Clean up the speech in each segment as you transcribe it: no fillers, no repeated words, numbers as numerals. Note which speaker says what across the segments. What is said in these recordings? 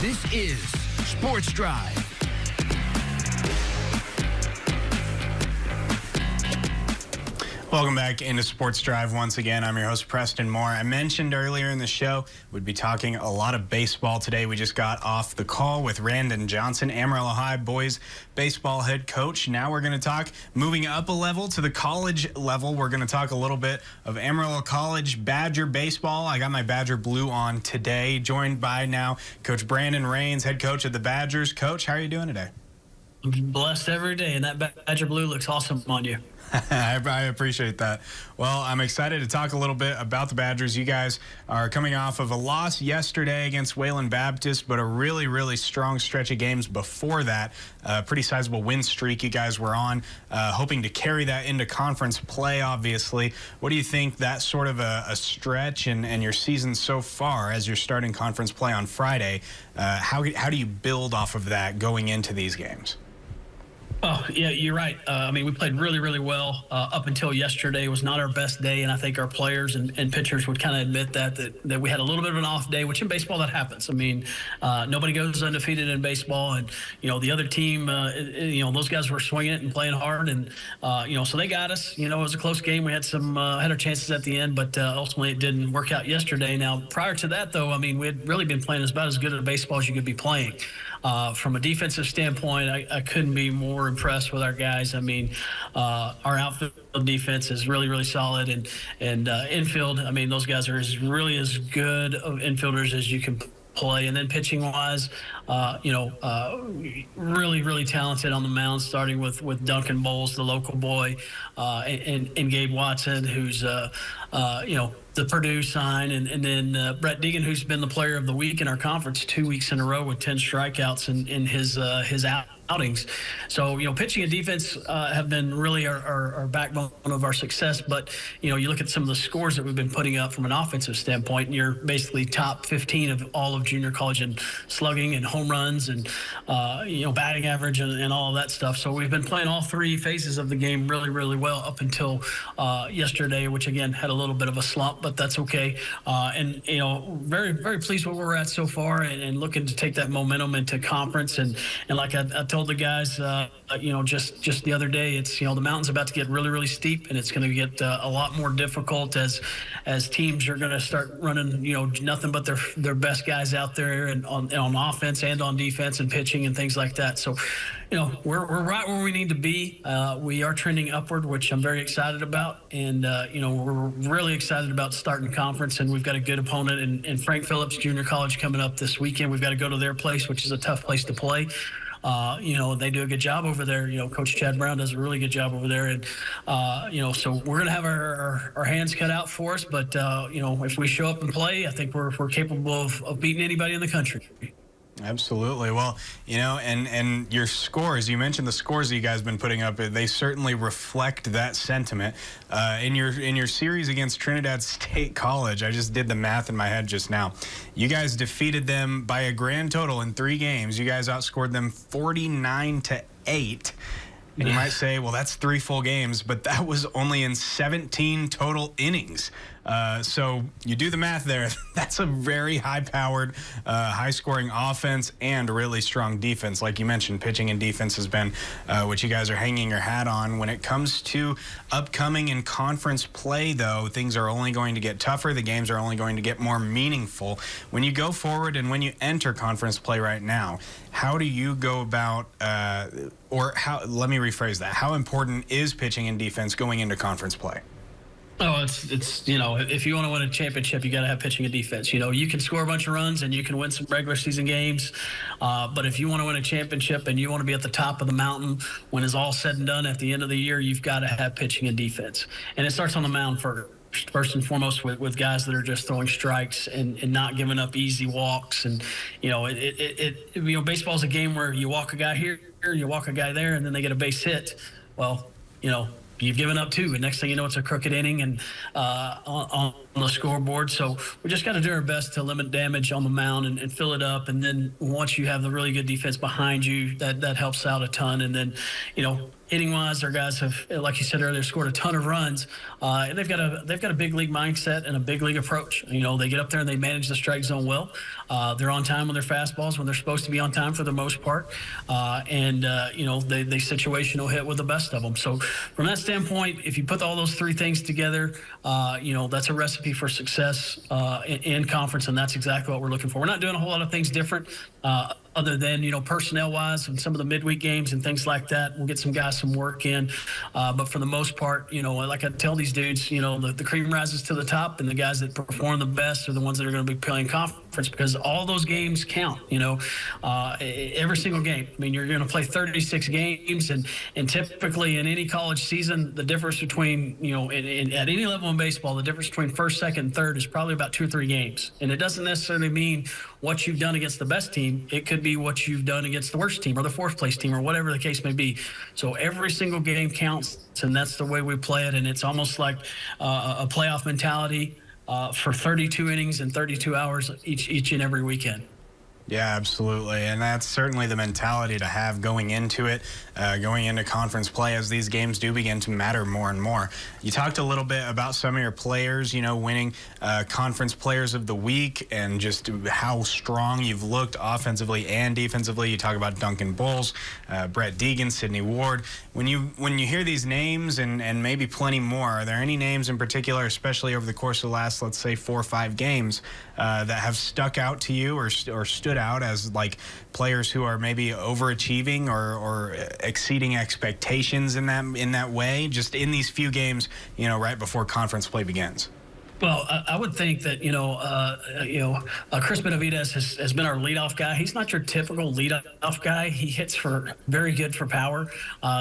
Speaker 1: This is Sports Drive.
Speaker 2: Welcome back into Sports Drive once again. I'm your host, Preston Moore. I mentioned earlier in the show we'd be talking a lot of baseball today. We just got off the call with Randon Johnson, Amarillo High boys baseball head coach. Now we're going to talk moving up a level to the college level. We're going to talk a little bit of Amarillo College Badger baseball. I got my Badger blue on today, joined by now Coach Brandon Rains, head coach of the Badgers. Coach, how are you doing today?
Speaker 3: I'm blessed every day, and that Badger blue looks awesome on you.
Speaker 2: I appreciate that. Well, I'm excited to talk a little bit about the Badgers. You guys are coming off of a loss yesterday against Wayland Baptist, but a really, really strong stretch of games before that. Pretty sizable win streak you guys were on, hoping to carry that into conference play, obviously. What do you think that sort of a stretch and your season so far as you're starting conference play on Friday, how do you build off of that going into these games?
Speaker 3: Oh, yeah, you're right. I mean, we played really, really well up until yesterday. It was not our best day, and I think our players and pitchers would kind of admit that we had a little bit of an off day, which in baseball that happens. I mean, nobody goes undefeated in baseball, and, the other team, those guys were swinging it and playing hard, and, so they got us. It was a close game. We had had our chances at the end, but ultimately it didn't work out yesterday. Now, prior to that, though, I mean, we had really been playing about as good at baseball as you could be playing. From a defensive standpoint, I couldn't be more impressed with our guys. I mean, our outfield defense is really, really solid, and infield, I mean, those guys are as good of infielders as you can play. And then pitching wise, really, really talented on the mound, starting with Duncan Bowles, the local boy, and Gabe Watson, who's the Purdue sign, and then Brett Deegan, who's been the player of the week in our conference 2 weeks in a row with 10 strikeouts in his outings. So, pitching and defense have been really our backbone of our success. But, you look at some of the scores that we've been putting up from an offensive standpoint, and you're basically top 15 of all of junior college in slugging and home runs and, batting average and all of that stuff. So we've been playing all three phases of the game really, really well up until yesterday, which, again, had a little bit of a slump, but that's okay. And, very, very pleased with where we're at so far, and looking to take that momentum into conference. And like I told the guys, just the other day, it's, the mountain's about to get really, really steep, and it's going to get a lot more difficult as teams are going to start running, nothing but their best guys out there, and on offense and on defense and pitching and things like that. So, we're right where we need to be. We are trending upward, which I'm very excited about, and we're really excited about starting conference, and we've got a good opponent in Frank Phillips Junior College coming up this weekend. We've got to go to their place, which is a tough place to play. They do a good job over there. Coach Chad Brown does a really good job over there. And, so we're going to have our hands cut out for us. But, if we show up and play, I think we're capable of beating anybody in the country.
Speaker 2: Absolutely. Well, and your scores, you mentioned the scores that you guys have been putting up, they certainly reflect that sentiment. In your series against Trinidad State College, I just did the math in my head just now. You guys defeated them by a grand total in 3 games. You guys outscored them 49-8. And you might say, well, that's 3 full games, but that was only in 17 total innings. So you do the math there. That's a very high-powered, high-scoring offense and a really strong defense. Like you mentioned, pitching and defense has been what you guys are hanging your hat on. When it comes to upcoming and conference play, though, things are only going to get tougher. The games are only going to get more meaningful. When you go forward and when you enter conference play right now, how do you go about, let me rephrase that. How important is pitching and defense going into conference play?
Speaker 3: Oh, it's if you want to win a championship, you got to have pitching and defense. You can score a bunch of runs and you can win some regular season games, but if you want to win a championship and you want to be at the top of the mountain when it's all said and done at the end of the year, you've got to have pitching and defense. And it starts on the mound first and foremost with guys that are just throwing strikes and not giving up easy walks. And baseball's a game where you walk a guy here, you walk a guy there, and then they get a base hit. Well, you've given up 2, and next thing you know, it's a crooked inning and on the scoreboard. So we just got to do our best to limit damage on the mound and fill it up. And then once you have the really good defense behind you, that helps out a ton. And then, hitting wise, our guys have, like you said earlier, scored a ton of runs. And they've got a big league mindset and a big league approach. You know, they get up there and they manage the strike zone well. They're on time with their fastballs when they're supposed to be on time for the most part. You know, they situational hit with the best of them. So from that standpoint, if you put all those three things together, you know, that's a recipe for success in conference, and that's exactly what we're looking for. We're not doing a whole lot of things different other than, you know, personnel-wise and some of the midweek games and things like that. We'll get some guys some work in. But for the most part, you know, like I tell these dudes, you know, the cream rises to the top, and the guys that perform the best are the ones that are going to be playing conference, because all those games count, you know, every single game. I mean, you're going to play 36 games, and typically in any college season, the difference between, you know, at any level in baseball, the difference between first, second, and third is probably about 2 or 3 games. And it doesn't necessarily mean what you've done against the best team. It could be what you've done against the worst team or the 4th place team or whatever the case may be. So every single game counts, and that's the way we play it. And it's almost like a playoff mentality for 32 innings and 32 hours each and every weekend.
Speaker 2: Yeah, absolutely. And that's certainly the mentality to have going into it, going into conference play, as these games do begin to matter more and more. You talked a little bit about some of your players, you know, winning conference players of the week, and just how strong you've looked offensively and defensively. You talk about Duncan Bowles, Brett Deegan, Sidney Ward. When you hear these names and maybe plenty more, are there any names in particular, especially over the course of the last, let's say, 4 or 5 games, that have stuck out to you or stood out as like players who are maybe overachieving or exceeding expectations in that way, just in these few games, you know, right before conference play begins?
Speaker 3: Well, I would think that, Chris Benavidez has been our leadoff guy. He's not your typical leadoff guy. He hits very good for power.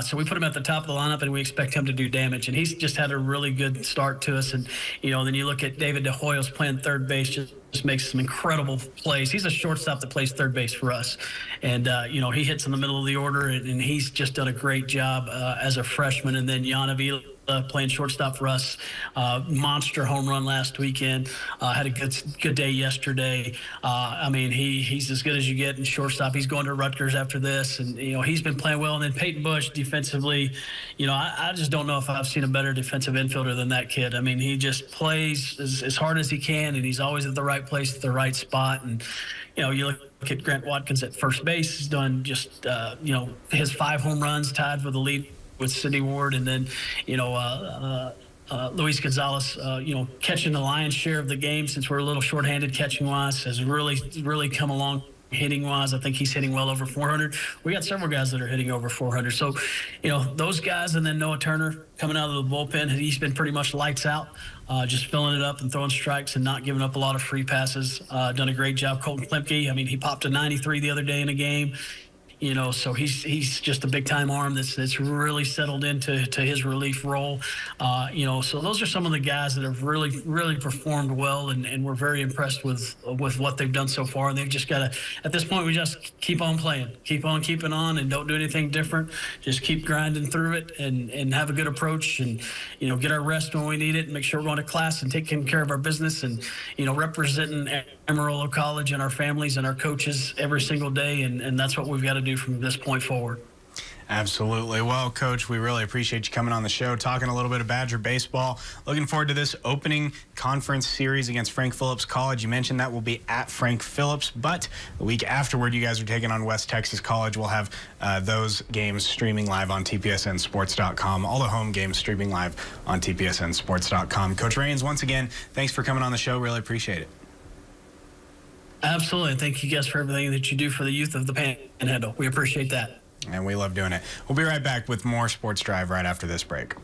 Speaker 3: So we put him at the top of the lineup, and we expect him to do damage. And he's just had a really good start to us. And, you know, then you look at David DeHoyos playing third base, just makes some incredible plays. He's a shortstop that plays third base for us. And, he hits in the middle of the order, and he's just done a great job as a freshman. And then Jan Avila playing shortstop for us, monster home run last weekend, had a good day yesterday. I mean, he's as good as you get in shortstop. He's going to Rutgers after this, and, you know, he's been playing well. And then Peyton Bush defensively, you know, I just don't know if I've seen a better defensive infielder than that kid. I mean, he just plays as hard as he can, and he's always at the right place at the right spot. And, you know, you look at Grant Watkins at first base. He's done just, his 5 home runs, tied for the lead with Sidney Ward. And then, Luis Gonzalez, catching the lion's share of the game, since we're a little shorthanded catching-wise, has really come along hitting-wise. I think he's hitting well over 400. We got several guys that are hitting over 400. So, you know, those guys, and then Noah Turner coming out of the bullpen, he's been pretty much lights out, just filling it up and throwing strikes and not giving up a lot of free passes. Done a great job. Colton Klimke, I mean, he popped a 93 the other day in a game. You know, so he's just a big-time arm that's really settled into his relief role. So those are some of the guys that have really performed well, and we're very impressed with what they've done so far. And they've just got to, at this point, we just keep on playing, keep on keeping on, and don't do anything different. Just keep grinding through it and have a good approach, and, you know, get our rest when we need it, and make sure we're going to class and taking care of our business, and, you know, representing Amarillo College and our families and our coaches every single day, and that's what we've got to do from this point forward.
Speaker 2: Absolutely. Well, Coach, we really appreciate you coming on the show, talking a little bit of Badger baseball. Looking forward to this opening conference series against Frank Phillips College. You mentioned that will be at Frank Phillips, but the week afterward, you guys are taking on West Texas College. We'll have those games streaming live on TPSNsports.com. All the home games streaming live on TPSNsports.com. Coach Rains, once again, thanks for coming on the show. Really appreciate it.
Speaker 3: Absolutely. Thank you guys for everything that you do for the youth of the Panhandle. We appreciate that.
Speaker 2: And we love doing it. We'll be right back with more Sports Drive right after this break.